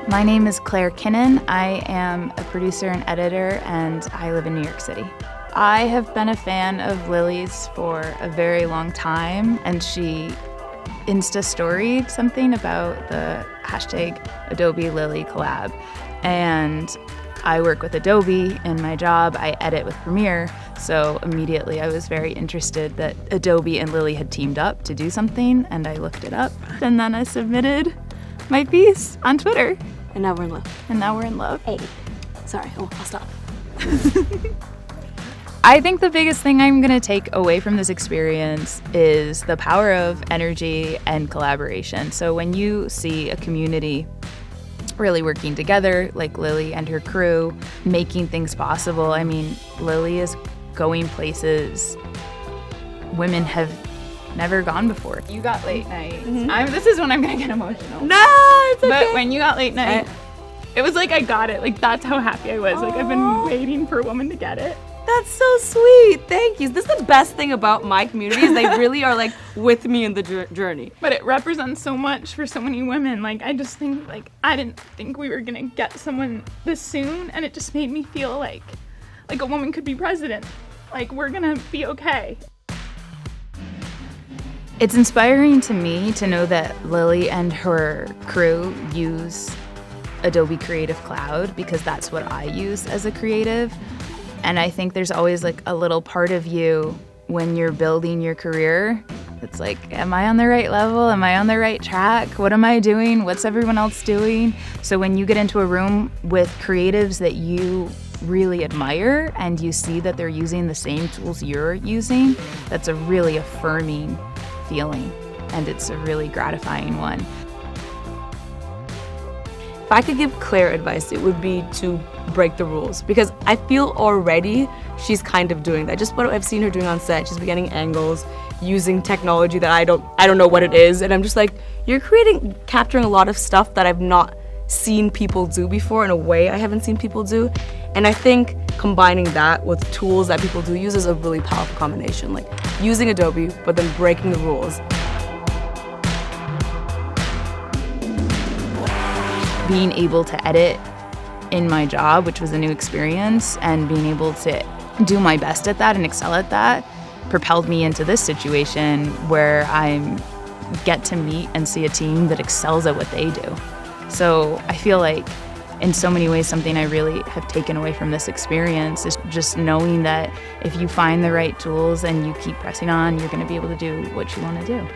My name is Claire Kinnen. I am a producer and editor, and I live in New York City. I have been a fan of Lilly's for a very long time, and she Insta-storied something about the hashtag Adobe Lilly collab. And I work with Adobe in my job. I edit with Premiere, so immediately I was very interested that Adobe and Lilly had teamed up to do something, and I looked it up. And then I submitted my piece on Twitter. And now we're in love. And now we're in love. Hey. Sorry, I'll stop. I think the biggest thing I'm going to take away from this experience is the power of energy and collaboration. So when you see a community really working together, like Lilly and her crew, making things possible. I mean, Lilly is going places women have never gone before. You got late night. Mm-hmm. This is when I'm going to get emotional. No, it's okay. But when you got late night, it was like I got it. Like, that's how happy I was. Like, I've been waiting for a woman to get it. That's so sweet. Thank you. This is the best thing about my community is they really are like with me in the journey. But it represents so much for so many women. Like, I just think, like, I didn't think we were going to get someone this soon, and it just made me feel like a woman could be president. Like, we're going to be okay. It's inspiring to me to know that Lilly and her crew use Adobe Creative Cloud because that's what I use as a creative. And I think there's always like a little part of you when you're building your career that's like, am I on the right level? Am I on the right track? What am I doing? What's everyone else doing? So when you get into a room with creatives that you really admire and you see that they're using the same tools you're using, that's a really affirming feeling, and it's a really gratifying one. If I could give Claire advice, it would be to break the rules, because I feel already she's kind of doing that. Just what I've seen her doing on set, she's beginning angles, using technology that I don't know what it is, and I'm just like, you're capturing a lot of stuff that I've not seen people do before in a way I haven't seen people do, and I think combining that with tools that people do use is a really powerful combination, like using Adobe but then breaking the rules. Being able to edit in my job, which was a new experience, and being able to do my best at that and excel at that propelled me into this situation where I get to meet and see a team that excels at what they do. So I feel like in so many ways something I really have taken away from this experience is just knowing that if you find the right tools and you keep pressing on, you're going to be able to do what you want to do.